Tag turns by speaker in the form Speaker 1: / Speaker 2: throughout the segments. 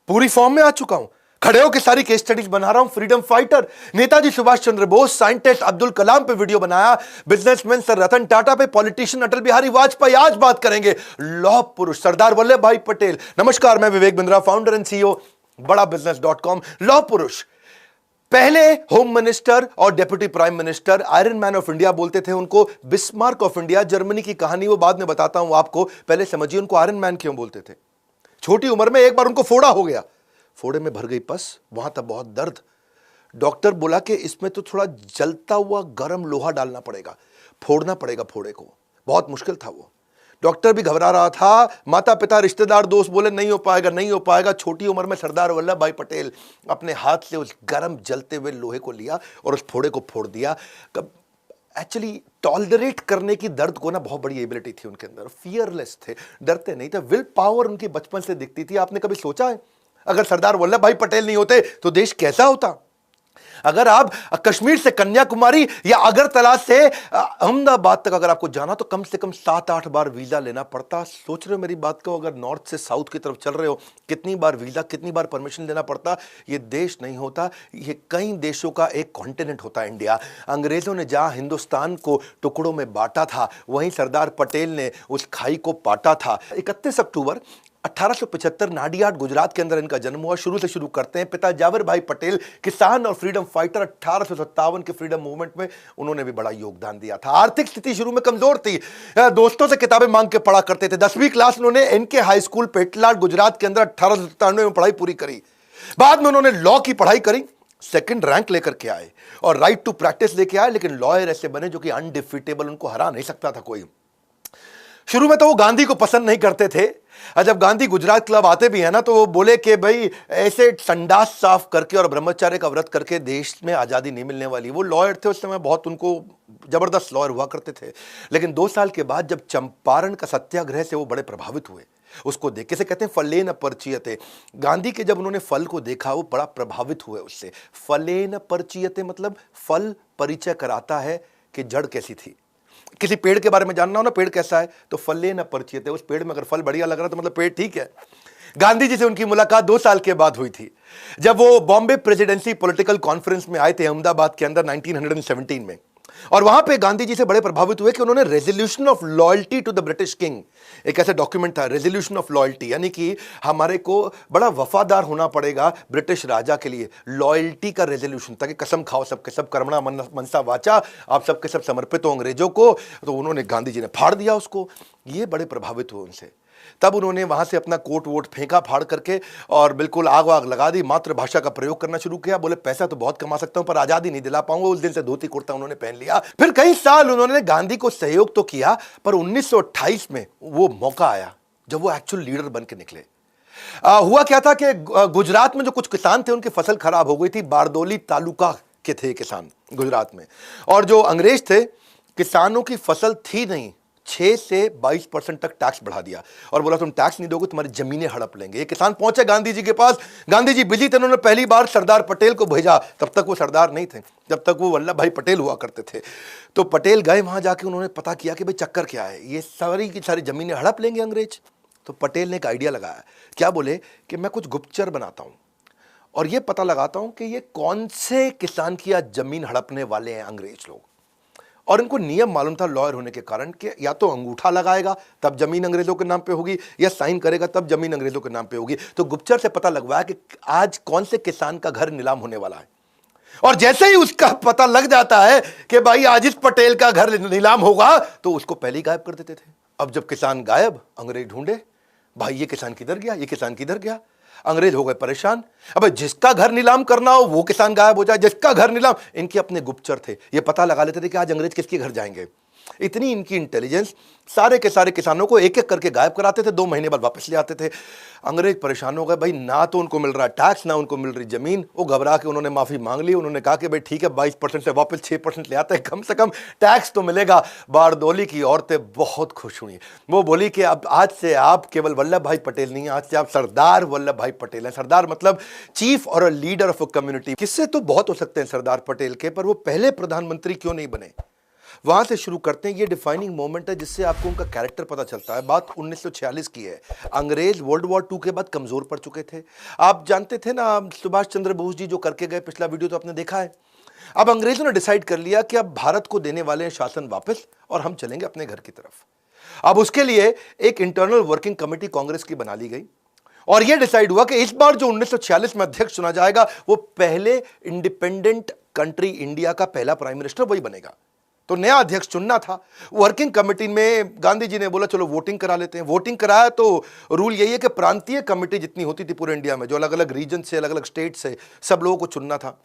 Speaker 1: पूरी फॉर्म में आ चुका हूं, खड़े होकर सारी केस स्टडीज बना रहा हूं। Freedom fighter Netaji Subhash Chandra Bose, scientist Abdul Kalam पे वीडियो बनाया, बिजनेसमैन सर रतन टाटा पे, पॉलिटिशियन अटल बिहारी वाजपेयी। आज बात करेंगे लौह पुरुष सरदार वल्लभ भाई पटेल। नमस्कार, मैं Vivek Bindra, founder and CEO बड़ा बिजनेस.com। लौह पुरुष पहले होम मिनिस्टर और deputy prime minister, iron man of India बोलते थे उनको, बिस्मार्क ऑफ इंडिया। जर्मनी की कहानी वो बाद में बताता हूं आपको, पहले समझिए उनको आयरन मैन क्यों बोलते थे। छोटी उम्र में एक बार उनको फोड़ा हो गया, फोड़े में भर गई पस, वहां तक बहुत दर्द। डॉक्टर बोला कि इसमें तो थोड़ा जलता हुआ गर्म लोहा डालना पड़ेगा, फोड़ना पड़ेगा फोड़े को। बहुत मुश्किल था वो, डॉक्टर भी घबरा रहा था, माता पिता रिश्तेदार दोस्त बोले नहीं हो पाएगा, नहीं हो पाएगा। छोटी उम्र में सरदार वल्लभ भाई पटेल अपने हाथ से उस गर्म जलते हुए लोहे को लिया और उस फोड़े को फोड़ दिया। एक्चुअली टॉलरेट करने की दर्द को ना बहुत बड़ी एबिलिटी थी उनके अंदर, फियरलेस थे, डरते नहीं थे। विल पावर उनकी बचपन से दिखती थी। आपने कभी सोचा है अगर सरदार वल्लभ भाई पटेल नहीं होते तो देश कैसा होता? अगर आप कश्मीर से कन्याकुमारी या अगरतला से अहमदाबाद तक अगर आपको जाना तो कम से कम 7-8 बार वीजा लेना पड़ता। सोच रहे हो मेरी बात को? अगर नॉर्थ से साउथ की तरफ चल रहे हो, कितनी बार वीजा, कितनी बार परमिशन लेना पड़ता। ये देश नहीं होता, ये कई देशों का एक कॉन्टिनेंट होता है इंडिया। अंग्रेजों ने जहां हिंदुस्तान को टुकड़ों में बांटा था, वहीं सरदार पटेल ने उस खाई को पाटा था। 31 अक्टूबर 1875 नाडियाड गुजरात के अंदर इनका जन्म हुआ। शुरू से शुरू करते हैं, पिता जावर भाई पटेल किसान और फ्रीडम फाइटर। 1857 के फ्रीडम मूवमेंट में उन्होंने भी बड़ा योगदान दिया था। आर्थिक स्थिति शुरू में कमजोर थी, दोस्तों से किताबें मांग के पढ़ा करते थे। 10वीं क्लास उन्होंने NK high school Petlad Gujarat के अंदर 1897 में पढ़ाई पूरी करी। बाद में उन्होंने लॉ की पढ़ाई करी, सेकंड रैंक लेकर के आए और राइट टू प्रैक्टिस लेके आए। लेकिन लॉयर ऐसे बने जो कि अनडिफीटेबल, उनको हरा नहीं सकता था कोई। शुरू में तो वो गांधी को पसंद नहीं करते थे। जब गांधी गुजरात क्लब आते भी है ना, तो वो बोले कि भाई ऐसे संडास साफ करके और ब्रह्मचर्य का व्रत करके देश में आज़ादी नहीं मिलने वाली। वो लॉयर थे उस समय, बहुत उनको जबरदस्त लॉयर हुआ करते थे। लेकिन 2 साल के बाद जब चंपारण का सत्याग्रह से वो बड़े प्रभावित हुए, उसको देख के से कहते हैं फलेन परचीयते। गांधी के जब उन्होंने फल को देखा वो बड़ा प्रभावित हुए उससे। फलेन परचीयते मतलब फल परिचय कराता है कि जड़ कैसी थी। किसी पेड़ के बारे में जानना हो ना, पेड़ कैसा है, तो फले न परिचित है। उस पेड़ में अगर फल बढ़िया लग रहा है तो मतलब पेड़ ठीक है। गांधी जी से उनकी मुलाकात 2 साल के बाद हुई थी, जब वो बॉम्बे प्रेसिडेंसी पॉलिटिकल कॉन्फ्रेंस में आए थे अहमदाबाद के अंदर 1917 में। और वहां पे गांधी जी से बड़े प्रभावित हुए कि उन्होंने resolution of loyalty to the British king, एक ऐसा डॉक्यूमेंट था रेजोल्यूशन ऑफ लॉयल्टी, यानी कि हमारे को बड़ा वफादार होना पड़ेगा ब्रिटिश राजा के लिए। लॉयल्टी का रेजोल्यूशन था कि कसम खाओ सबके सब, कर्मणा मनसा वाचा, आप सबके सब समर्पित हो अंग्रेजों को। तो उन्होंने, गांधी जी ने फाड़ दिया उसको। ये बड़े प्रभावित हुए उनसे। तब उन्होंने वहां से अपना कोट वोट फेंका फाड़ करके और बिल्कुल आग वाग लगा दी, मातृभाषा का प्रयोग करना शुरू किया। बोले पैसा तो बहुत कमा सकता हूं पर आजादी नहीं दिला पाऊंगा। उस दिन से धोती कुर्ता उन्होंने पहन लिया। फिर कई साल उन्होंने गांधी को सहयोग तो किया, पर 1928 में वो मौका आया जब वो एक्चुअल लीडर बन के निकले। हुआ क्या था कि गुजरात में जो कुछ किसान थे उनकी फसल खराब हो गई थी। बारदोली तालुका के थे किसान गुजरात में, और जो अंग्रेज थे, किसानों की फसल थी नहीं, 6 से 22% तक टैक्स बढ़ा दिया और बोला तुम टैक्स नहीं दोगे तुम्हारी जमीनें हड़प लेंगे। ये किसान पहुंचे गांधी जी के पास, गांधी जी बिजी थे, उन्होंने पहली बार सरदार पटेल को भेजा। तब तक वो सरदार नहीं थे, जब तक वो वल्लभ भाई पटेल हुआ करते थे। तो पटेल गए वहां, जाके उन्होंने पता किया कि भाई चक्कर क्या है, ये सारी की सारी जमीनें हड़प लेंगे अंग्रेज। तो पटेल ने एक आइडिया लगाया। क्या बोले कि मैं कुछ गुप्तचर बनाता हूं और ये पता लगाता हूं कि ये कौन से किसान की आज जमीन हड़पने वाले हैं अंग्रेज लोग। और इनको नियम मालूम था लॉयर होने के कारण कि या तो अंगूठा लगाएगा तब जमीन अंग्रेजों के नाम पे होगी, या साइन करेगा तब जमीन अंग्रेजों के नाम पे होगी। तो गुप्तचर से पता लगवाया कि आज कौन से किसान का घर नीलाम होने वाला है। और जैसे ही उसका पता लग जाता है कि भाई आज इस पटेल का घर नीलाम होगा, तो उसको पहले ही गायब कर देते थे। अब जब किसान गायब, अंग्रेज ढूंढे, भाई ये किसान किधर गया, ये किसान किधर गया। अंग्रेज हो गए परेशान। अब जिसका घर नीलाम करना हो वो किसान गायब हो जाए, जिसका घर नीलाम। इनके अपने गुप्तचर थे, ये पता लगा लेते थे कि आज अंग्रेज किसके घर जाएंगे। इतनी इनकी इंटेलिजेंस, सारे के सारे किसानों को एक एक करके गायब कराते थे, 2 महीने बाद वापस ले आते थे। अंग्रेज परेशान हो गए, भाई ना तो उनको मिल रहा टैक्स, ना उनको मिल रही जमीन। वो घबरा के उन्होंने माफी मांग ली। उन्होंने कहा कि भाई ठीक है 22% से वापस 6% ले आते हैं, कम से कम टैक्स तो मिलेगा। बारदोली की औरतें बहुत खुश हुई। वो बोली कि अब आज से आप केवल वल्लभ भाई पटेल नहीं, आज से आप सरदार वल्लभ भाई पटेल हैं। सरदार मतलब चीफ और a leader of a community. किससे तो बहुत हो सकते हैं सरदार पटेल के, पर वो पहले प्रधानमंत्री क्यों नहीं बने? वहां से शुरू करते हैं। ये डिफाइनिंग मोमेंट है जिससे आपको उनका कैरेक्टर पता चलता है। बात 1946 की है। अंग्रेज वर्ल्ड वॉर 2 के बाद कमजोर पड़ चुके थे। आप जानते थे ना, सुभाष चंद्र बोस जी जो करके गए, पिछला वीडियो तो आपने देखा है। अब अंग्रेजों ने डिसाइड कर लिया कि अब भारत को देने वाले हैं शासन वापस और हम चलेंगे अपने घर की तरफ। अब उसके लिए एक इंटरनल वर्किंग कमेटी कांग्रेस की बना ली गई और यह डिसाइड हुआ कि इस बार जो 1946 में अध्यक्ष चुना जाएगा वो पहले इंडिपेंडेंट कंट्री इंडिया का पहला प्राइम मिनिस्टर वही बनेगा। तो नया अध्यक्ष चुनना था। वर्किंग कमेटी में गांधी जी ने बोला चलो वोटिंग करा लेते हैं। वोटिंग कराया तो रूल यही है कि प्रांतीय कमेटी जितनी होती थी पूरे इंडिया में, जो अलग अलग रीजन से, अलग अलग स्टेट से, सब लोगों को चुनना था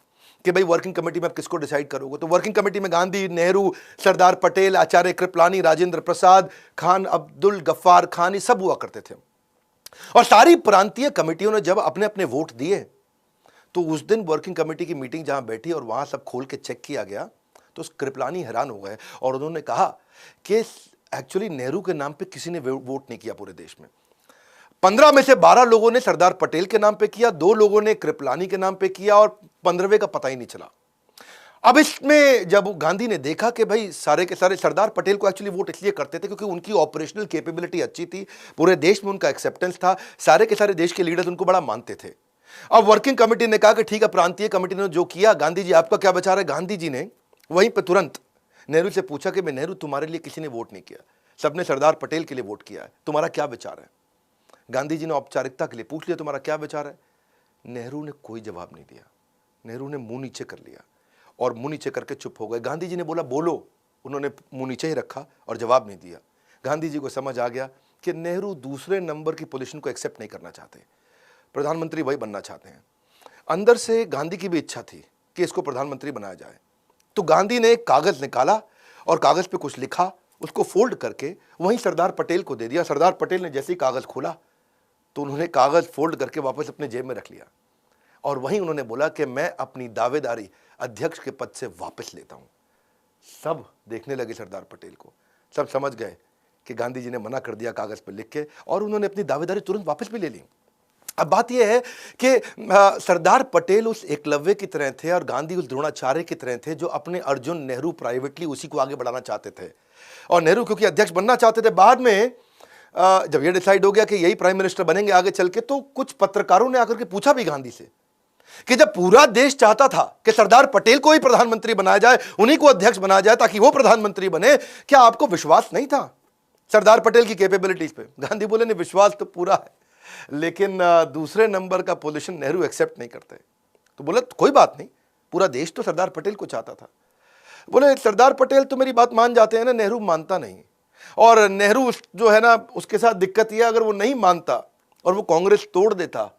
Speaker 1: कि भाई वर्किंग कमेटी में आप किसको डिसाइड करोगे। तो वर्किंग कमेटी में गांधी, नेहरू, सरदार पटेल, आचार्य कृपलानी, राजेंद्र प्रसाद, खान अब्दुल गफ्फार खान, ये सब हुआ करते थे। और सारी प्रांतीय कमेटियों ने जब अपने अपने वोट दिए तो उस दिन वर्किंग कमेटी की मीटिंग जहां बैठी और वहां सब खोल के चेक किया गया तो कृपलानी हैरान हो गए और उन्होंने कहा कि एक्चुअली नेहरू के नाम पे किसी ने वोट नहीं किया पूरे देश में। 15 में से 12 लोगों ने सरदार पटेल के नाम पे किया, 2 लोगों ने कृपलानी के नाम पे किया और 15वें का पता ही नहीं चला। अब इसमें जब गांधी ने देखा कि भाई सारे के सारे सरदार पटेल को एक्चुअली वोट इसलिए करते थे क्योंकि उनकी ऑपरेशनल कैपेबिलिटी अच्छी थी, पूरे देश में उनका एक्सेप्टेंस था, सारे के सारे देश के लीडर्स उनको बड़ा मानते थे। अब वर्किंग कमेटी ने कहा कि ठीक है, प्रांतीय कमेटी ने जो किया, गांधी जी आपका क्या विचार है। गांधी जी ने वहीं पर तुरंत नेहरू से पूछा कि मैं नेहरू, तुम्हारे लिए किसी ने वोट नहीं किया, सबने सरदार पटेल के लिए वोट किया है, तुम्हारा क्या विचार है। गांधी जी ने औपचारिकता के लिए पूछ लिया तुम्हारा क्या विचार है। नेहरू ने कोई जवाब नहीं दिया। नेहरू ने मुंह नीचे कर लिया और मुंह नीचे करके चुप हो गए। गांधी जी ने बोला बोलो, उन्होंने मुंह नीचे ही रखा और जवाब नहीं दिया। गांधी जी को समझ आ गया कि नेहरू दूसरे नंबर की पोजीशन को एक्सेप्ट नहीं करना चाहते, प्रधानमंत्री वही बनना चाहते हैं। अंदर से गांधी की भी इच्छा थी कि इसको प्रधानमंत्री बनाया जाए। तो गांधी ने एक कागज निकाला और कागज पे कुछ लिखा, उसको फोल्ड करके वहीं सरदार पटेल को दे दिया। सरदार पटेल ने जैसे ही कागज खोला तो उन्होंने कागज फोल्ड करके वापस अपने जेब में रख लिया और वहीं उन्होंने बोला कि मैं अपनी दावेदारी अध्यक्ष के पद से वापस लेता हूं। सब देखने लगे सरदार पटेल को, सब समझ गए कि गांधी जी ने मना कर दिया कागज पर लिख के और उन्होंने अपनी दावेदारी तुरंत वापस भी ले ली। अब बात यह है कि सरदार पटेल उस एकलव्य की तरह थे और गांधी उस द्रोणाचार्य की तरह थे जो अपने अर्जुन नेहरू प्राइवेटली उसी को आगे बढ़ाना चाहते थे। और नेहरू क्योंकि अध्यक्ष बनना चाहते थे, बाद में जब यह डिसाइड हो गया कि यही प्राइम मिनिस्टर बनेंगे आगे चल के, तो कुछ पत्रकारों ने आकर के पूछा भी गांधी से कि जब पूरा देश चाहता था कि सरदार पटेल को ही प्रधानमंत्री बनाया जाए, उन्हीं को अध्यक्ष बनाया जाए ताकि वो प्रधानमंत्री बने, क्या आपको विश्वास नहीं था सरदार पटेल की कैपेबिलिटीज पे। गांधी बोले नहीं, विश्वास तो पूरा है, लेकिन दूसरे नंबर का पोजीशन नेहरू एक्सेप्ट नहीं करते। तो बोले कोई बात नहीं, पूरा देश तो सरदार पटेल को चाहता था। बोले सरदार पटेल तो मेरी बात मान जाते हैं ना, नेहरू मानता नहीं। और नेहरू जो है ना, उसके साथ दिक्कत यह, अगर वो नहीं मानता और वो कांग्रेस तोड़ देता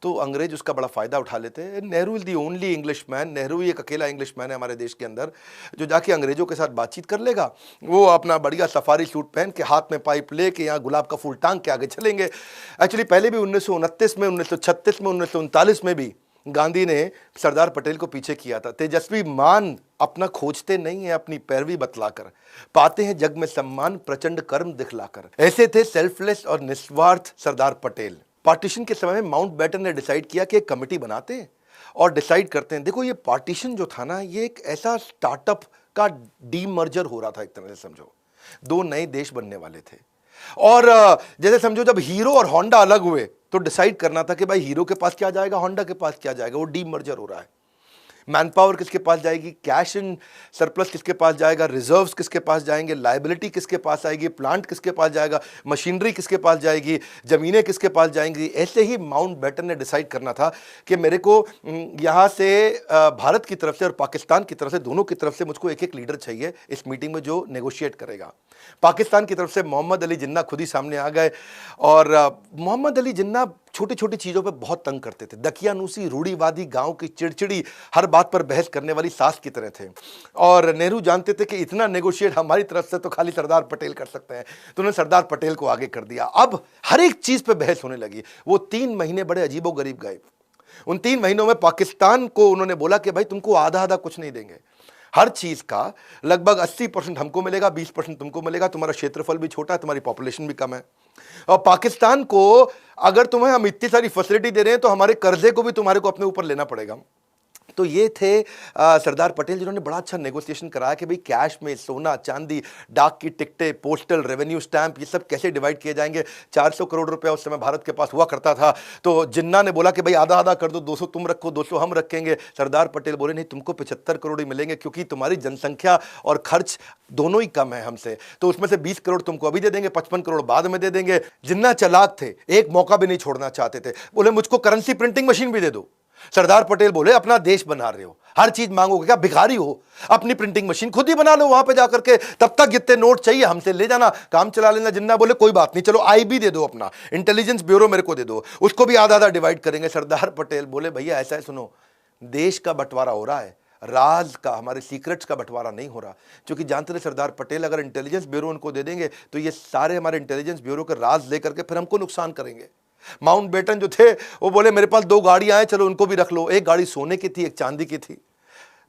Speaker 1: तो अंग्रेज उसका बड़ा फायदा उठा लेते हैं। Nehru is the only English man, Nehru ही एक अकेला इंग्लिश मैन है हमारे देश के अंदर जो जाके अंग्रेजों के साथ बातचीत कर लेगा। वो अपना बढ़िया सफारी सूट पहन के, हाथ में पाइप लेके, यहाँ गुलाब का फूल टांग के आगे चलेंगे। एक्चुअली पहले भी 1929 में, 1936 में, 1939 में भी गांधी ने सरदार पटेल को पीछे किया था। तेजस्वी मान अपना खोजते नहीं है, अपनी पैरवी बतलाकर पाते हैं जग में सम्मान, प्रचंड कर्म दिखलाकर। ऐसे थे सेल्फलेस और निस्वार्थ सरदार पटेल। पार्टीशन के समय में माउंटबेटन ने डिसाइड किया कि एक कमेटी बनाते हैं और डिसाइड करते हैं। देखो ये पार्टीशन जो था ना, ये एक ऐसा स्टार्टअप का डीमर्जर हो रहा था, एक तरह से समझो 2 नए देश बनने वाले थे। और जैसे समझो जब हीरो और होंडा अलग हुए तो डिसाइड करना था कि भाई हीरो के पास क्या जाएगा, होंडा के पास क्या जाएगा। वो डीमर्जर हो रहा है। मैन पावर किसके पास जाएगी, कैश इन सरप्लस किसके पास जाएगा, रिजर्व्स किसके पास जाएंगे, लायबिलिटी किसके पास आएगी, प्लांट किसके पास जाएगा, मशीनरी किसके पास जाएगी, जमीनें किसके पास जाएंगी। ऐसे ही माउंटबेटन ने डिसाइड करना था कि मेरे को यहाँ से भारत की तरफ से और पाकिस्तान की तरफ से, दोनों की तरफ से मुझको एक एक लीडर चाहिए इस मीटिंग में जो नेगोशिएट करेगा। पाकिस्तान की तरफ से मोहम्मद अली जिन्ना खुद ही सामने आ गए और मोहम्मद अली जिन्ना छोटी छोटी चीज़ों पे बहुत तंग करते थे। दकियानूसी, रूढ़ीवादी, गांव की चिड़चिड़ी, हर बात पर बहस करने वाली सास की तरह थे। और नेहरू जानते थे कि इतना नेगोशिएट हमारी तरफ से तो खाली सरदार पटेल कर सकते हैं, तो उन्होंने सरदार पटेल को आगे कर दिया। अब हर एक चीज़ पे बहस होने लगी। वो 3 महीने बड़े अजीबोगरीब गए। उन 3 महीनों में पाकिस्तान को उन्होंने बोला कि भाई तुमको आधा आधा कुछ नहीं देंगे, हर चीज का लगभग 80% हमको मिलेगा, 20% तुमको मिलेगा। तुम्हारा क्षेत्रफल भी छोटा है, तुम्हारी पॉपुलेशन भी कम है। और पाकिस्तान को अगर तुम्हें हम इतनी सारी फैसिलिटी दे रहे हैं तो हमारे कर्जे को भी तुम्हारे को अपने ऊपर लेना पड़ेगा। तो ये थे सरदार पटेल, जिन्होंने बड़ा अच्छा नेगोशिएशन कराया कि भाई कैश में सोना चांदी, डाक की टिकटें, पोस्टल रेवेन्यू स्टैंप, ये सब कैसे डिवाइड किए जाएंगे। 400 करोड़ रुपया उस समय भारत के पास हुआ करता था। तो जिन्ना ने बोला कि भाई आधा आधा कर दो, 200 तुम रखो 200 हम रखेंगे। सरदार पटेल बोले नहीं, तुमको 75 करोड़ ही मिलेंगे, क्योंकि तुम्हारी जनसंख्या और खर्च दोनों ही कम है हमसे, तो उसमें से 20 करोड़ तुमको अभी दे देंगे, 55 करोड़ बाद में दे देंगे। जिन्ना चालाक थे, एक मौका भी नहीं छोड़ना चाहते थे। बोले मुझको करेंसी प्रिंटिंग मशीन भी दे दो। सरदार पटेल बोले अपना देश बना रहे हो, हर चीज मांगोगे क्या, भिखारी हो, अपनी प्रिंटिंग मशीन खुद ही बना लो वहां पे जाकर के, तब तक जितने नोट चाहिए हमसे ले जाना, काम चला लेना। जिन्ना बोले कोई बात नहीं, चलो आईबी दे दो, अपना इंटेलिजेंस ब्यूरो मेरे को दे दो, उसको भी आधा आधा डिवाइड करेंगे। सरदार पटेल बोले भैया ऐसा है, सुनो, देश का बंटवारा हो रहा है, राज का, हमारे सीक्रेट्स का बंटवारा नहीं हो रहा। क्योंकि जानते थे सरदार पटेल, अगर इंटेलिजेंस ब्यूरो उनको दे देंगे तो ये सारे हमारे इंटेलिजेंस ब्यूरो के राज लेकर के फिर हमको नुकसान करेंगे। माउंटबेटन जो थे वो बोले मेरे पास 2 गाड़ियां हैं, चलो उनको भी रख लो। एक गाड़ी सोने की थी, एक चांदी की थी।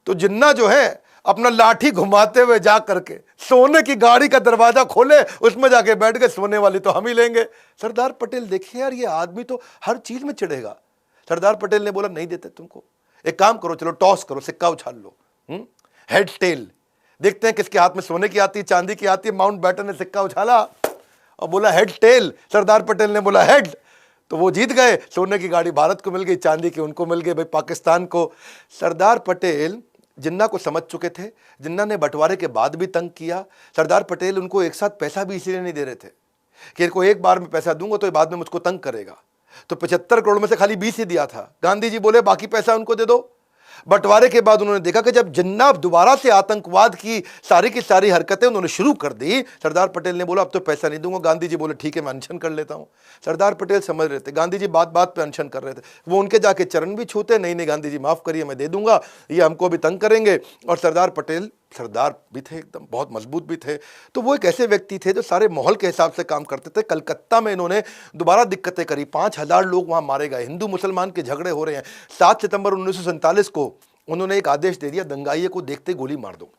Speaker 1: तो जिन्ना जो है अपना लाठी घुमाते हुए जा करके सोने की गाड़ी का दरवाजा खोले, उसमें जाके बैठ गए, सोने वाली तो हम ही लेंगे। सरदार पटेल देखिए यार, ये आदमी तो हर चीज में चिढ़ेगा। सरदार पटेल ने बोला नहीं देते तुमको, एक काम करो, चलो टॉस करो, सिक्का उछाल लो, हेड टेल, देखते हैं किसके हाथ में सोने की आती है चांदी की आती है। माउंटबेटन ने सिक्का उछाला और बोला हेड टेल। सरदार पटेल ने बोला हेड, तो वो जीत गए। सोने की गाड़ी भारत को मिल गई, चांदी की उनको मिल गई, भाई पाकिस्तान को। सरदार पटेल जिन्ना को समझ चुके थे। जिन्ना ने बंटवारे के बाद भी तंग किया। सरदार पटेल उनको एक साथ पैसा भी इसीलिए नहीं दे रहे थे कि इनको एक बार में पैसा दूंगा तो ये बाद में मुझको तंग करेगा। तो 75 करोड़ में से खाली 20 ही दिया था। गांधी जी बोले बाकी पैसा उनको दे दो। बंटवारे के बाद उन्होंने देखा कि जब जिन्ना दोबारा से आतंकवाद की सारी हरकतें उन्होंने शुरू कर दी, सरदार पटेल ने बोला अब तो पैसा नहीं दूंगा। गांधी जी बोले ठीक है, मैं अनशन कर लेता हूं। सरदार पटेल समझ रहे थे, गांधी जी बात बात पे अनशन कर रहे थे। वो उनके जाके चरण भी छूते, नहीं नहीं गांधी जी माफ करिए, मैं दे दूंगा, ये हमको भी तंग करेंगे। और सरदार पटेल सरदार भी थे, एकदम बहुत मजबूत भी थे। तो वो एक ऐसे व्यक्ति थे जो सारे माहौल के हिसाब से काम करते थे। कलकत्ता में इन्होंने दोबारा दिक्कतें करी, 5000 लोग वहां मारे गए, हिंदू मुसलमान के झगड़े हो रहे हैं। 7 सितंबर 1947 को उन्होंने एक आदेश दे दिया, दंगाइये को देखते गोली मार दो।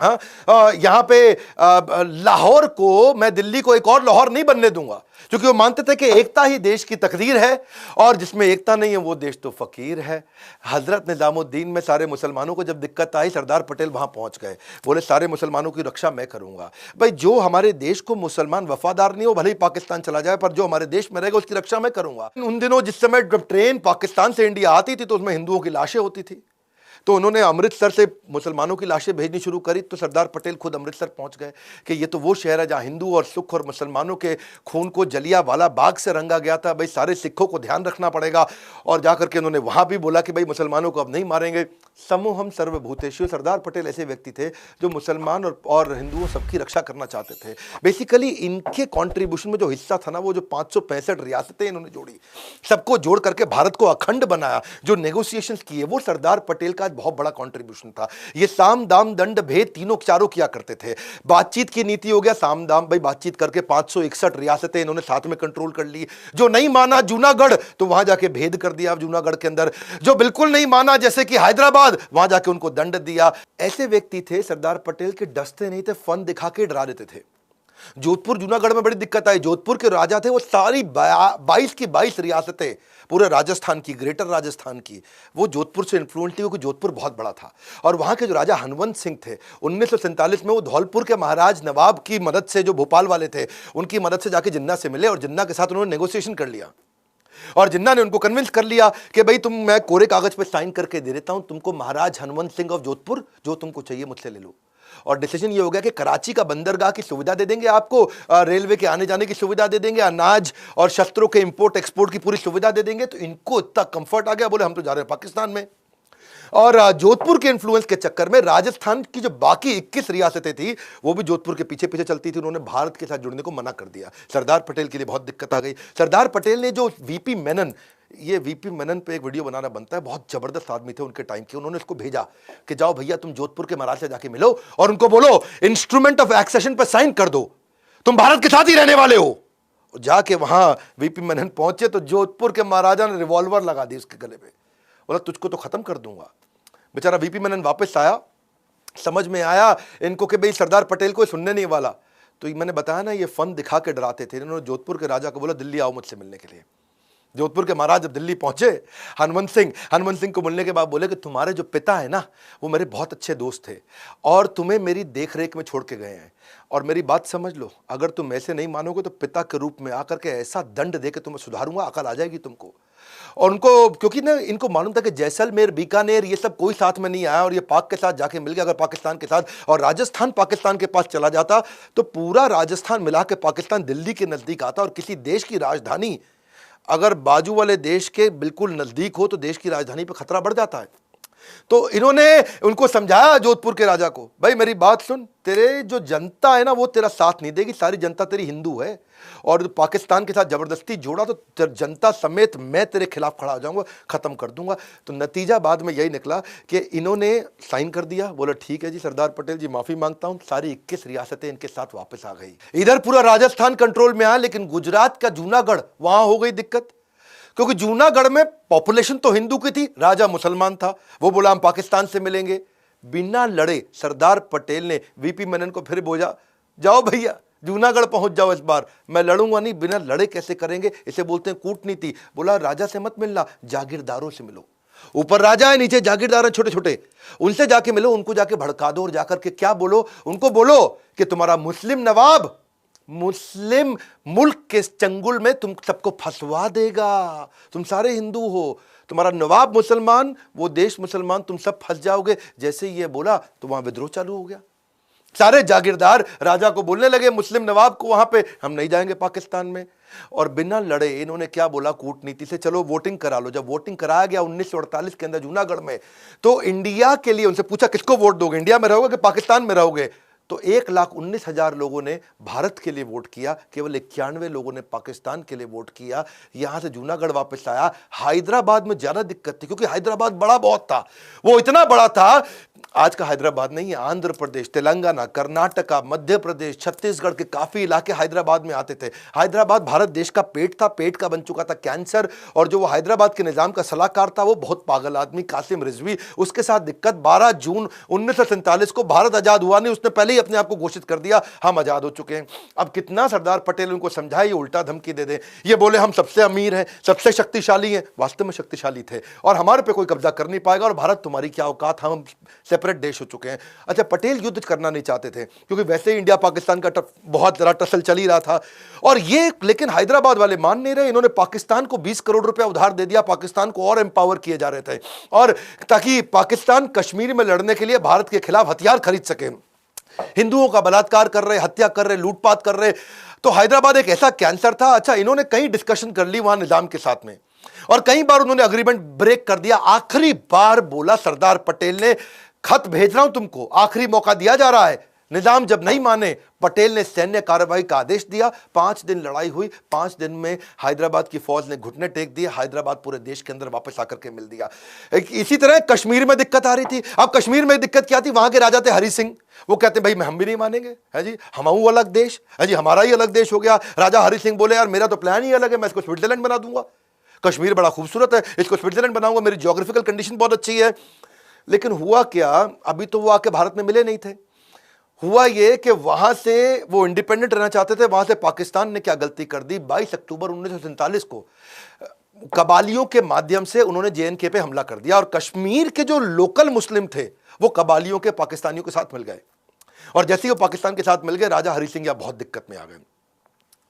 Speaker 1: हाँ, यहां पे लाहौर को, मैं दिल्ली को एक और लाहौर नहीं बनने दूंगा, क्योंकि वो मानते थे कि एकता ही देश की तकदीर है, और जिसमें एकता नहीं है वो देश तो फकीर है। हजरत निजामुद्दीन में सारे मुसलमानों को जब दिक्कत आई, सरदार पटेल वहां पहुंच गए, बोले सारे मुसलमानों की रक्षा मैं करूंगा। भाई जो हमारे देश को मुसलमान वफादार नहीं हो, भले ही पाकिस्तान चला जाए, पर जो हमारे देश में रहेगा उसकी रक्षा मैं करूंगा। उन दिनों जिस समय जब ट्रेन पाकिस्तान से इंडिया आती थी तो उसमें हिंदुओं की लाशें होती थी, तो उन्होंने अमृतसर से मुसलमानों की लाशें भेजनी शुरू करी। तो सरदार पटेल खुद अमृतसर पहुंच गए कि ये तो वो शहर है जहां हिंदू और सिख और मुसलमानों के खून को जलियांवाला बाग से रंगा गया था। भाई सारे सिखों को ध्यान रखना पड़ेगा। और जाकर के उन्होंने वहां भी बोला कि भाई मुसलमानों को अब नहीं मारेंगे। समूहम सर्वभूतेषु, सरदार पटेल ऐसे व्यक्ति थे जो मुसलमान और हिंदुओं सबकी रक्षा करना चाहते थे। बेसिकली इनके कॉन्ट्रीब्यूशन में जो हिस्सा था ना, वो जो 565 रियासतें इन्होंने जोड़ी, सबको जोड़ करके भारत को अखंड बनाया, जो नेगोशिएशंस किए, वो सरदार पटेल का बहुत बड़ा कंट्रीब्यूशन था। ये साम दाम दंड भेद तीनों चारों किया करते थे। बातचीत की नीति हो गया साम दाम, भाई बातचीत करके 561 रियासतें इन्होंने साथ में कंट्रोल कर ली। जो नहीं माना जूनागढ़, तो वहां जाके भेद कर दिया जूनागढ़ के अंदर। जो बिल्कुल नहीं माना जैसे कि हैदराबाद, वहां जाके उनको दंड दिया। ऐसे व्यक्ति थे सरदार पटेल के, डसते नहीं थे, फन दिखा के डरा देते थे। जोधपुर जूनागढ़ में बड़ी दिक्कत आई। जोधपुर के राजा थे, वो सारी 22 की 22 रियासतें, पूरे राजस्थान की, ग्रेटर राजस्थान की, वो जोधपुर से इन्फ्लुएंस थी, क्योंकि जोधपुर बहुत बड़ा था। और वहां के जो राजा हनवंत सिंह थे, 1947 में वो धौलपुर के महाराज नवाब की मदद से, जो भोपाल वाले थे, उनकी मदद से जाके जिन्ना से मिले और जिन्ना के साथ उन्होंने नेगोशिएशन कर लिया। और जिन्ना ने उनको कन्विंस कर लिया कि भाई तुम, मैं कोरे कागज पे साइन करके दे देता हूं तुमको, महाराज हनवंत सिंह ऑफ जोधपुर, जो तुमको चाहिए मुझसे ले लो। और डिसीजन ये हो गया कि कराची का बंदरगाह की सुविधा दे देंगे आपको, रेलवे के आने जाने की सुविधा दे देंगे, अनाज और शस्त्रों के इंपोर्ट एक्सपोर्ट की पूरी सुविधा दे देंगे। तो इनको इतना कंफर्ट आ गया, बोले हम तो जा रहे हैं पाकिस्तान में। और जोधपुर के इन्फ्लुएंस के चक्कर में राजस्थान की जो बाकी 21 रियासतें थी, वो भी जोधपुर के पीछे पीछे चलती थी। उन्होंने भारत के साथ जुड़ने को मना कर दिया। सरदार पटेल के लिए बहुत दिक्कत आ गई। सरदार पटेल ने जो वीपी मेनन, ये वीपी मेनन पे एक वीडियो बनाना बनता है, बहुत जबरदस्त आदमी थे उनके टाइम के। उन्होंने उसको भेजा कि जाओ भैया तुम जोधपुर के महाराज से जाके मिलो और उनको बोलो इंस्ट्रूमेंट ऑफ एक्सेशन पर साइन कर दो, तुम भारत के साथ ही रहने वाले हो। जाके वहां वीपी मेनन पहुंचे तो जोधपुर के महाराजा ने रिवॉल्वर लगा दी उसके गले पे, बोला तुझको तो खत्म कर दूंगा। बेचारा वीपी मेनन वापस आया, समझ में आया इनको कि भाई सरदार पटेल को सुनने नहीं वाला। तो मैंने बताया ना, ये फन दिखा के डराते थे। इन्होंने जोधपुर के राजा को बोला दिल्ली आओ मुझसे मिलने के लिए। जोधपुर के महाराज जब दिल्ली पहुंचे, हनुमंत सिंह को मिलने के बाद बोले कि तुम्हारे जो पिता है ना, वो मेरे बहुत अच्छे दोस्त थे और तुम्हें मेरी देख रेख में छोड़ के गए हैं। और मेरी बात समझ लो, अगर तुम ऐसे नहीं मानोगे तो पिता के रूप में आकर के ऐसा दंड दे के तुम्हें सुधारूंगा, अकल आ जाएगी तुमको। और उनको, क्योंकि ना इनको मालूम था कि जैसलमेर, बीकानेर, ये सब कोई साथ में नहीं आया और ये पाक के साथ जाके मिल गया। अगर पाकिस्तान के साथ और राजस्थान पाकिस्तान के पास चला जाता तो पूरा राजस्थान मिला के पाकिस्तान दिल्ली के नजदीक आता। और किसी देश की राजधानी अगर बाजू वाले देश के बिल्कुल नजदीक हो तो देश की राजधानी पर खतरा बढ़ जाता है। तो इन्होंने उनको समझाया जोधपुर के राजा को, भाई मेरी बात सुन, तेरे जो जनता है ना वो तेरा साथ नहीं देगी, सारी जनता तेरी हिंदू है और पाकिस्तान के साथ जबरदस्ती जोड़ा तो जनता समेत मैं तेरे खिलाफ खड़ा हो जाऊंगा, खत्म कर दूंगा। तो नतीजा बाद में यही निकला कि इन्होंने साइन कर दिया, बोला ठीक है जी सरदार पटेल जी माफी मांगता हूं, सारी 21 रियासतें इनके साथ वापस आ गई। इधर पूरा राजस्थान कंट्रोल में आया, लेकिन गुजरात का जूनागढ़, वहां हो गई दिक्कत, क्योंकि जूनागढ़ में पॉपुलेशन तो हिंदू की थी, राजा मुसलमान था। वो बोला हम पाकिस्तान से मिलेंगे। बिना लड़े सरदार पटेल ने वीपी मेनन को फिर बोला, जाओ भैया जूनागढ़ पहुंच जाओ, इस बार मैं लड़ूंगा नहीं। बिना लड़े कैसे करेंगे, इसे बोलते हैं कूटनीति। बोला राजा से मत मिलना, जागीरदारों से मिलो। ऊपर राजा है, नीचे जागीरदार हैं छोटे छोटे, उनसे जाके मिलो, उनको जाके भड़का दो और जाकर के क्या बोलो, उनको बोलो कि तुम्हारा मुस्लिम नवाब मुस्लिम मुल्क के चंगुल में तुम सबको फंसवा देगा। तुम सारे हिंदू हो, तुम्हारा नवाब मुसलमान, वो देश मुसलमान, तुम सब फंस जाओगे। जैसे ही ये बोला तो वहां विद्रोह चालू हो गया। सारे जागीरदार राजा को बोलने लगे, मुस्लिम नवाब को, वहां पे हम नहीं जाएंगे पाकिस्तान में। और बिना लड़े इन्होंने क्या बोला कूटनीति से, चलो वोटिंग करा लो। जब वोटिंग कराया गया 1948 के अंदर जूनागढ़ में, तो इंडिया के लिए उनसे पूछा किसको वोट दोगे, इंडिया में रहोगे कि पाकिस्तान में रहोगे। तो 1,19,000 लोगों ने भारत के लिए वोट किया, केवल 91 लोगों ने पाकिस्तान के लिए वोट किया। यहां से जूनागढ़ वापस आया। हैदराबाद में ज्यादा दिक्कत थी, क्योंकि हैदराबाद बड़ा बहुत था, वो इतना बड़ा था, आज का हैदराबाद नहीं है, आंध्र प्रदेश, तेलंगाना, कर्नाटका, मध्य प्रदेश, छत्तीसगढ़ के काफी इलाके हैदराबाद में आते थे। हैदराबाद भारत देश का पेट था, पेट का बन चुका था कैंसर। और जो वो हैदराबाद के निजाम का सलाहकार था वो बहुत पागल आदमी कासिम रिजवी, उसके साथ दिक्कत। 12 जून 1947 को भारत आजाद हुआ नहीं, उसने पहले ही अपने आप को घोषित कर दिया हम आजाद हो चुके हैं। अब कितना सरदार पटेल उनको समझाए, ये उल्टा धमकी दे दे, ये बोले हम सबसे अमीर हैं, सबसे शक्तिशाली हैं, वास्तव में शक्तिशाली थे और हमारे पे कोई कब्जा कर नहीं पाएगा और भारत तुम्हारी क्या औकात, हम सेपरेट देश हो चुके हैं। अच्छा, पटेल युद्ध करना नहीं चाहते थे, क्योंकि वैसे ही इंडिया पाकिस्तान का बहुत जरा टसल चल ही रहा था। और ये लेकिन हैदराबाद वाले मान नहीं रहे, इन्होंने पाकिस्तान को 20 करोड़ रुपया उधार दे दिया, पाकिस्तान को और एम्पावर किए जा रहे थे, और ताकि पाकिस्तान कश्मीर में लड़ने के लिए भारत के खिलाफ हथियार खरीद सके। हिंदुओं का बलात्कार कर रहे, हत्या कर रहे, लूटपाट कर रहे। तो हैदराबाद एक ऐसा कैंसर था। अच्छा, इन्होंने कई डिस्कशन कर ली वहां निजाम के साथ में, और कई बार उन्होंने अग्रीमेंट ब्रेक कर दिया। आखिरी बार बोला सरदार पटेल ने, खत भेज रहा हूं तुमको, आखिरी मौका दिया जा रहा है। निजाम जब नहीं माने, पटेल ने सैन्य कार्रवाई का आदेश दिया। 5 दिन लड़ाई हुई, 5 दिन में हैदराबाद की फौज ने घुटने टेक दिए, हैदराबाद पूरे देश के अंदर वापस आकर के मिल दिया। इसी तरह कश्मीर में दिक्कत आ रही थी। अब कश्मीर में दिक्कत क्या थी, वहां के राजा थे हरि सिंह, वो कहते भाई हम भी नहीं मानेंगे, है जी, हम अलग देश, है जी, हमारा ही अलग देश हो गया। राजा हरि सिंह बोले यार मेरा तो प्लान ही अलग है, मैं इसको स्विट्जरलैंड बना दूंगा, कश्मीर बड़ा खूबसूरत है, इसको स्विट्जरलैंड बनाऊंगा, मेरी ज्योग्राफिकल कंडीशन बहुत अच्छी है। लेकिन हुआ क्या, अभी तो वो आके भारत में मिले नहीं थे। हुआ ये कि वहां से वो इंडिपेंडेंट रहना चाहते थे, वहां से पाकिस्तान ने क्या गलती कर दी, 22 अक्टूबर 1947 को कबालियों के माध्यम से उन्होंने जेएनके पे हमला कर दिया, और कश्मीर के जो लोकल मुस्लिम थे वो कबालियों के पाकिस्तानियों के साथ मिल गए। और जैसे ही वो पाकिस्तान के साथ मिल गए, राजा हरि सिंह बहुत दिक्कत में आ गए।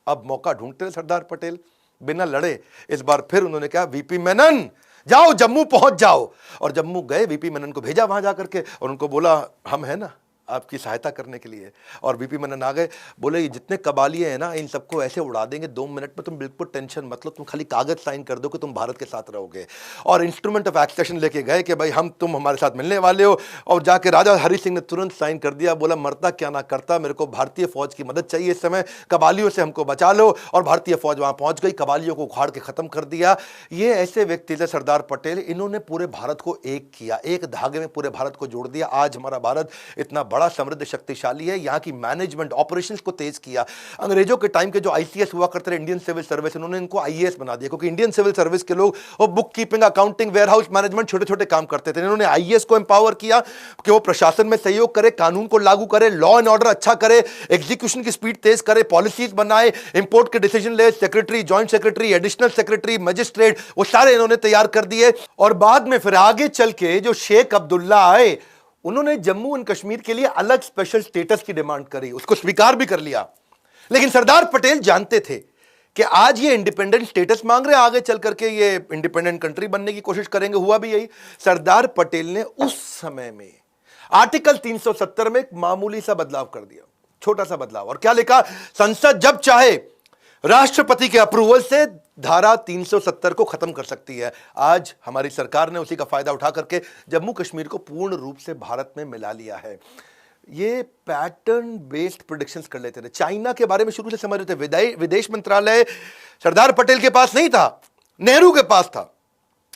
Speaker 1: अब मौका ढूंढते रहे सरदार पटेल, बिना लड़े इस बार फिर उन्होंने कहा वीपी मेनन जाओ जम्मू पहुंच जाओ। और जम्मू गए, वीपी मेनन को भेजा वहां जाकर के, और उनको बोला हम है ना आपकी सहायता करने के लिए। और वीपी मेनन आ गए, बोले ये जितने कबालिए हैं ना इन सबको ऐसे उड़ा देंगे 2 मिनट में, तुम बिल्कुल टेंशन मत लो, तुम खाली कागज साइन कर दो कि तुम भारत के साथ रहोगे। और इंस्ट्रूमेंट ऑफ एक्सेशन लेके गए कि भाई हम तुम हमारे साथ मिलने वाले हो। और जाके राजा हरि सिंह ने तुरंत साइन कर दिया, बोला मरता क्या ना करता, मेरे को भारतीय फौज की मदद चाहिए इस समय, कबालियों से हमको बचा लो। और भारतीय फौज वहां पहुंच गई, कबालियों को उखाड़ के खत्म कर दिया। ये ऐसे व्यक्ति थे सरदार पटेल, इन्होंने पूरे भारत को एक किया, एक धागे में पूरे भारत को जोड़ दिया। आज हमारा भारत इतना बड़ा समृद्ध शक्तिशाली है। यहाँ की मैनेजमेंट ऑपरेशंस को तेज किया। अंग्रेजों के टाइम के जो आईसीएस हुआ करते थे, इंडियन सिविल सर्विस, उन्होंने इनको आईएएस बना दिया, क्योंकि इंडियन सिविल सर्विस के लोग वो book keeping, accounting, warehouse management, छोटे छोटे काम करते थे। इन्होंने आईएएस को एम्पावर किया कि वो प्रशासन में सहयोग करे, कानून को लागू करे, लॉ एंड ऑर्डर अच्छा करे, एग्जीक्यूशन की स्पीड तेज करे, पॉलिसीज बनाए, इंपोर्ट के डिसीजन ले, secretary, joint secretary, additional secretary, magistrate, वो सारे इन्होंने तैयार कर दिए। और बाद में फिर आगे चल के जो शेख अब्दुल्ला आए, उन्होंने जम्मू एंड कश्मीर के लिए अलग स्पेशल स्टेटस की डिमांड करी, उसको स्वीकार भी कर लिया। लेकिन सरदार पटेल जानते थे कि आज ये इंडिपेंडेंट स्टेटस मांग रहे हैं, आगे चल करके ये इंडिपेंडेंट कंट्री बनने की कोशिश करेंगे। हुआ भी यही। सरदार पटेल ने उस समय में आर्टिकल 370 में एक मामूली सा बदलाव कर दिया, छोटा सा बदलाव। और क्या लिखा? संसद जब चाहे राष्ट्रपति के अप्रूवल से धारा 370 को खत्म कर सकती है। आज हमारी सरकार ने उसी का फायदा उठा करके जम्मू कश्मीर को पूर्ण रूप से भारत में मिला लिया है। ये पैटर्न बेस्ड प्रेडिक्शंस कर लेते थे। चाइना के बारे में शुरू से समझ रहे थे। विदेश मंत्रालय सरदार पटेल के पास नहीं था, नेहरू के पास था।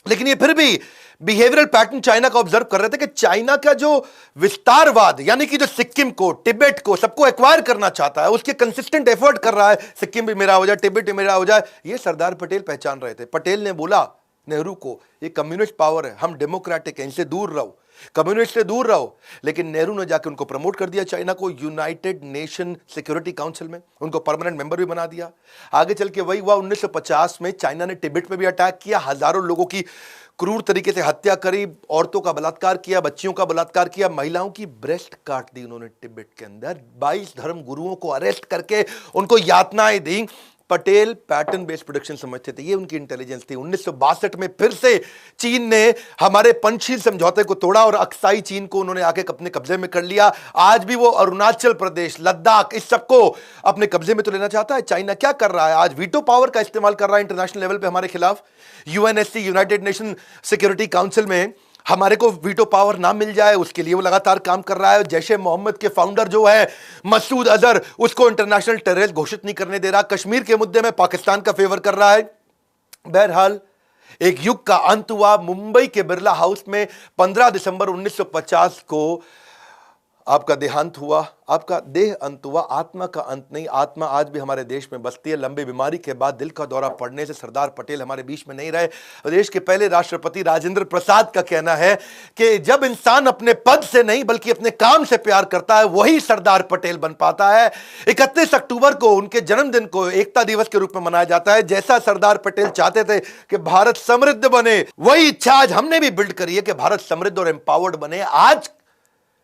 Speaker 1: लेकिन ये फिर भी बिहेवियरल पैटर्न चाइना का ऑब्जर्व कर रहे थे कि चाइना का जो विस्तारवाद, यानी कि जो सिक्किम को, तिब्बत को, सबको एक्वायर करना चाहता है, उसके कंसिस्टेंट एफर्ट कर रहा है, सिक्किम भी मेरा हो जाए, तिब्बत भी मेरा हो जाए, ये सरदार पटेल पहचान रहे थे। पटेल ने बोला नेहरू को, ये कम्युनिस्ट पावर है, हम डेमोक्रेटिक हैं, इनसे दूर रहो, कम्युनिस्ट से दूर रहो। लेकिन नेहरू ने जाकर उनको प्रमोट कर दिया, चाइना को, यूनाइटेड नेशन सिक्योरिटी काउंसिल में, उनको परमानेंट मेंबर भी बना दिया। आगे चल के वही हुआ, 1950 में चाइना ने तिब्बत पे भी अटैक किया, हजारों लोगों की क्रूर तरीके से हत्या करी, औरतों का बलात्कार किया, बच्चियों का बलात्कार किया, महिलाओं की ब्रेस्ट काट दी उन्होंने तिब्बत के अंदर, 22 धर्म गुरुओं को अरेस्ट करके उनको यातनाएं दी। पटेल पैटर्न बेस्ड प्रेडिक्शन समझते थे, ये उनकी इंटेलिजेंस थी। 1962 में फिर से चीन ने हमारे पंचशील समझौते को तोड़ा और अक्साई चीन को उन्होंने आके अपने कब्जे में कर लिया। आज भी वो अरुणाचल प्रदेश, लद्दाख, इस सबको अपने कब्जे में तो लेना चाहता है। चाइना क्या कर रहा है? आज वीटो पावर का इस्तेमाल कर रहा है इंटरनेशनल लेवल पे हमारे खिलाफ। UNSC, United nation security council में हमारे को वीटो पावर ना मिल जाए, उसके लिए वो लगातार काम कर रहा है। जैशे मोहम्मद के फाउंडर जो है मसूद अजहर, उसको इंटरनेशनल टेररिस्ट घोषित नहीं करने दे रहा। कश्मीर के मुद्दे में पाकिस्तान का फेवर कर रहा है। बहरहाल एक युग का अंत हुआ। मुंबई के बिरला हाउस में 15 दिसंबर 1950 को आपका देहांत हुआ, आपका देह अंत हुआ, आत्मा का अंत नहीं। आत्मा आज भी हमारे देश में बसती है। लंबी बीमारी के बाद दिल का दौरा पड़ने से सरदार पटेल हमारे बीच में नहीं रहे। देश के पहले राष्ट्रपति राजेंद्र प्रसाद का कहना है कि जब इंसान अपने पद से नहीं बल्कि अपने काम से प्यार करता है, वही सरदार पटेल बन पाता है। 31 अक्टूबर को उनके जन्मदिन को एकता दिवस के रूप में मनाया जाता है। जैसा सरदार पटेल चाहते थे कि भारत समृद्ध बने, वही इच्छा आज हमने भी बिल्ड करी है कि भारत समृद्ध और एम्पावर्ड बने। आज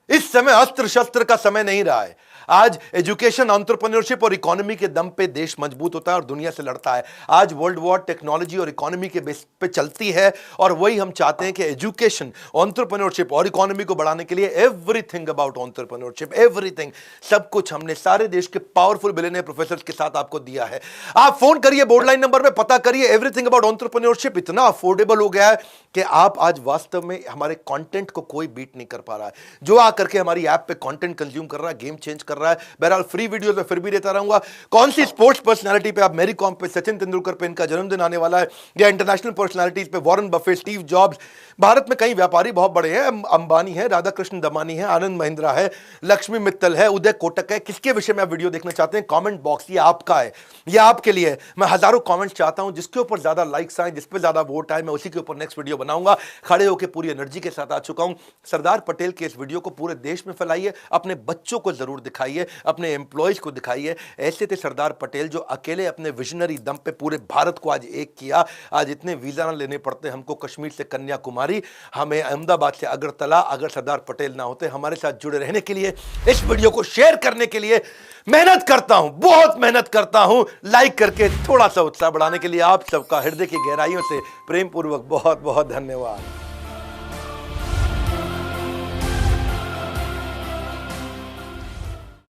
Speaker 1: इस समय अस्त्र शस्त्र का समय नहीं रहा है। आज एजुकेशन, एंटरप्रेन्योरशिप और इकोनॉमी के दम पे देश मजबूत होता है और दुनिया से लड़ता है। आज वर्ल्ड वॉर टेक्नोलॉजी और इकोनॉमी के बेस पे चलती है और वही हम चाहते हैं कि एजुकेशन, एंटरप्रेन्योरशिप और इकोनॉमी को बढ़ाने के लिए एवरीथिंग अबाउट एंटरप्रेन्योरशिप, एवरीथिंग, सब कुछ हमने सारे देश के पावरफुल बिलियनियर प्रोफेसर्स के साथ आपको दिया है। आप फोन करिए बोर्ड लाइन नंबर पे, पता करिए। एवरीथिंग अबाउट एंटरप्रेन्योरशिप इतना अफोर्डेबल हो गया है कि आप आज वास्तव में हमारे कंटेंट को कोई बीट नहीं कर पा रहा है। जो आकर के हमारी ऐप पे कंटेंट कंज्यूम कर रहा है, गेम चेंज कर रहा है। बहरहाल फ्री वीडियोस में फिर भी देता रहूंगा। कौन सी स्पोर्ट्स पर्सनालिटी पे, आप मैरी कॉम पे, सचिन तेंदुलकर पे इनका जन्मदिन आने वाला है, या इंटरनेशनल पर्सनालिटीज पे Warren Buffett, Steve jobs, Bharat में कई व्यापारी बहुत बड़े हैं, अंबानी है, राधाकृष्ण दमानी है, आनंद महिंद्रा है, लक्ष्मी मित्तल है, उदय कोटक है। किसके विषय में आप वीडियो देखना चाहते हैं? कमेंट बॉक्स ये आपका है, ये आपके लिए है। मैं हजारों कमेंट्स चाहता हूं, जिसके ऊपर ज्यादा लाइक्स आए, जिस पे ज्यादा वोट आए, मैं उसी के ऊपर नेक्स्ट वीडियो बनाऊंगा। खड़े होकर पूरी एनर्जी के साथ आ चुका हूं। सरदार पटेल के इस वीडियो को पूरे देश में फैलाइए, अपने बच्चों को जरूर दिखाइए, अपने एम्प्लॉयज को दिखाइए। ऐसे थे सरदार पटेल जो अकेले अपने विजनरी दम पे पूरे भारत को आज एक किया। आज इतने वीजा ना लेने पड़ते हमको कश्मीर से कन्याकुमारी, हमें अहमदाबाद से अगरतला। अगर सरदार पटेल ना होते, हमारे साथ जुड़े रहने के लिए, इस वीडियो को शेयर करने के लिए मेहनत करता हूं, बहुत मेहनत करता हूं। लाइक करके थोड़ा सा उत्साह बढ़ाने के लिए आप सबका हृदय की गहराइयों से प्रेम पूर्वक बहुत बहुत धन्यवाद।